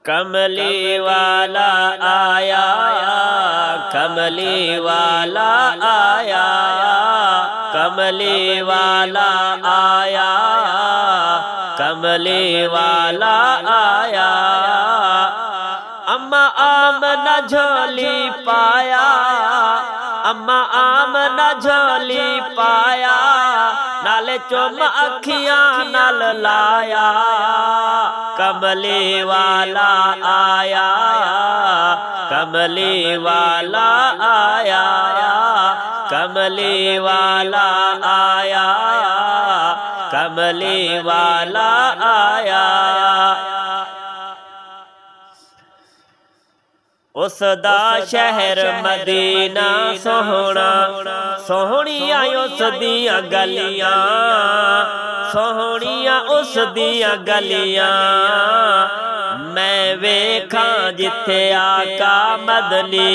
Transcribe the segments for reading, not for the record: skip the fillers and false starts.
کملی والا آیا، کملی والا آیا، کملی والا آیا، کملی والا آیا۔ اماں آمنہ جھولی پایا، اماں آمنہ جھولی پایا، نالے چوم اکھیاں نال لایا۔ کملی والا آیا، کملی والا آیا، کملی والا آیا، کملی والا آیا۔ اس دا شہر مدینہ سوہنا، سوہنیاں اس دیاں گلیاں، سوہنیاں اس دیاں گلیاں۔ میں ویکھاں جتھے آقا مدنی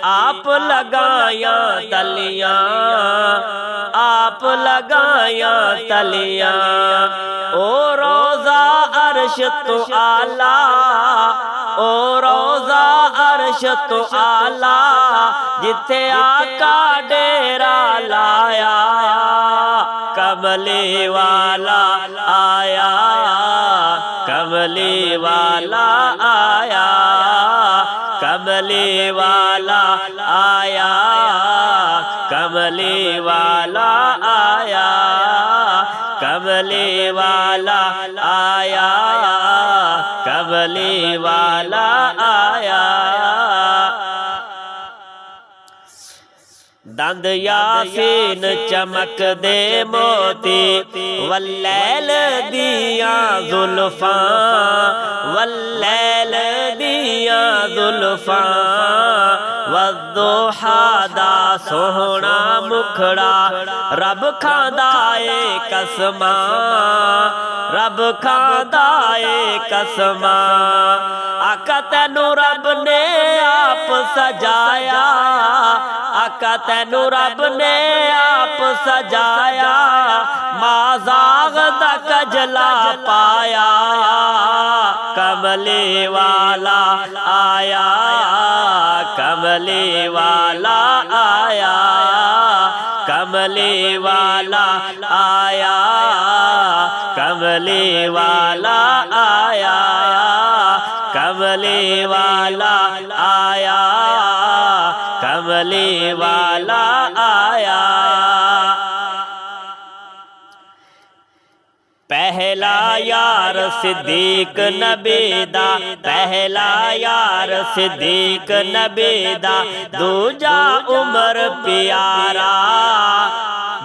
آپ لگایاں تلیاں، آپ لگایاں تلیاں۔ او روضہ عرش تو اعلیٰ، او روضہ عرش تو اعلیٰ، جتھے آقا ڈیرا لایا۔ کملی والا آیا، کملی والا آیا، کملی والا آیا، کملی والا آیا، کملی والا آیا، کملی والا آیا۔ دند یاسین چمک دے موتی، واللیل دیاں زلفاں، واللیل دیاں زلفاں۔ والضحیٰ دا سوہنا مکھڑا، رب کھاندا اے قسماں، رب کھاندا اے قسماں۔ آقا تینوں رب نے آپ سجایا، آقا تینوں رب نے آپ سجایا، مازاغ دا کجلا پایا۔ کملی والا آیا، کملی والا آیا، کملی والا آیا، کملی والا آیا، کملی والا آیا، کملی والا آیا۔ پہلا یار صدیق نبی دا، پہلا یار صدیق نبی دا، دوجا عمر پیارا،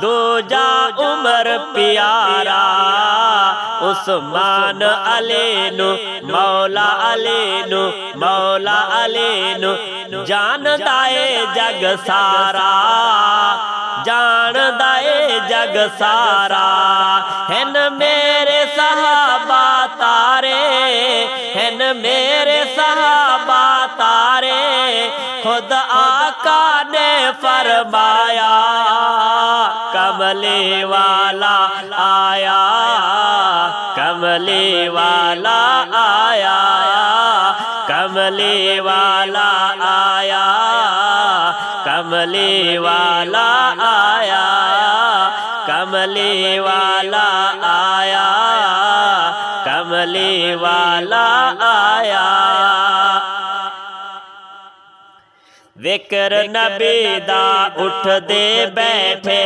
دوجا عمر پیارا۔ عثمان علی نو مولا علی نو، مولا علی نو جاندا اے جگ سارا، جاندا اے جگ سارا۔ ہن میرے صحابہ تارے، ہن میرے صحابہ تارے، خود آقا نے فرمایا۔ کملی والا آیا، کملی والا آیا، کملی والا آیا، کملی والا آیا، کملی والا آیا، کملی والا آیا۔ ذکر نبی دا اٹھ دے بیٹھے،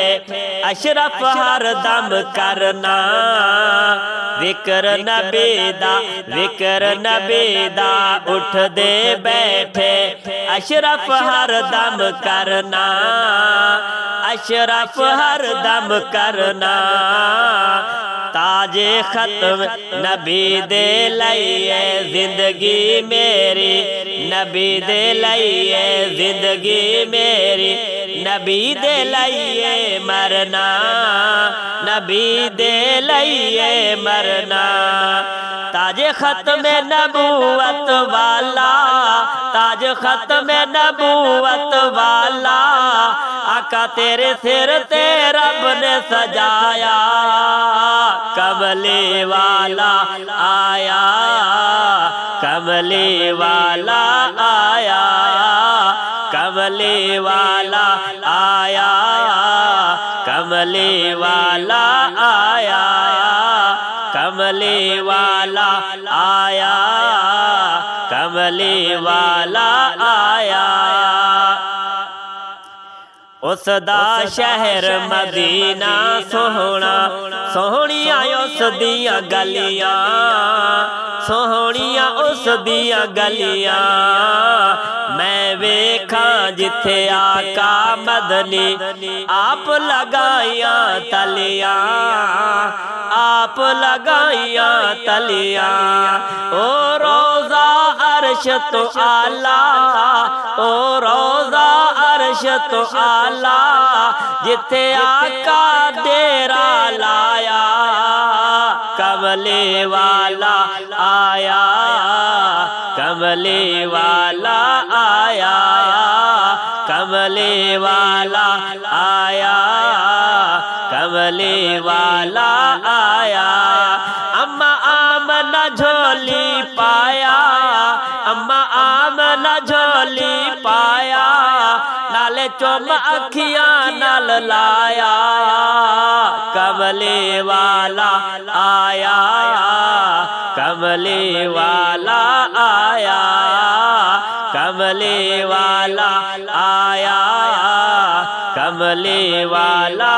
اشرف ہر دم کرنا۔ ذکر نبی دا، ذکر نبی دا اٹھ دے بیٹھے، اشرف ہر دم کرنا، اشرف ہر دم کرنا۔ تاج ختم نبی دے لئیے زندگی میری، نبی دے لئیے زندگی میری، نبی دے لئیے مرنا، نبی دے لئیے مرنا۔ تاج ختم نبوت والا، تاج ختم نبوت والا، آقا تیرے سر تے رب نے سجایا۔ کملی والا آیا، کملی کملی والا آیا کملی والا آیا کملی والا آیا کملی والا آیا کملی والا آیا اس دا شہر مدینہ سوہنا سوہنیاں اس دیاں گلیاں سوہنیاں اس دیاں گلیاں میں ویکھاں جتھے آقا مدنی آپ لگائیاں تلیاں آپ لگائیاں تلیاں او روزہ عرش تو آلہ او روزہ عرش تو آلہ جتھے آقا ڈیرا لایا کملی والا آیا کملی والا آیا کملی والا آیا کملی والا آیا اما آمنہ جھولی پایا اما آمنہ جھولی پایا نالے چوم اکھیاں نال لایا کملی والا آیا کملی والا آیا کملی والا آیا کملی والا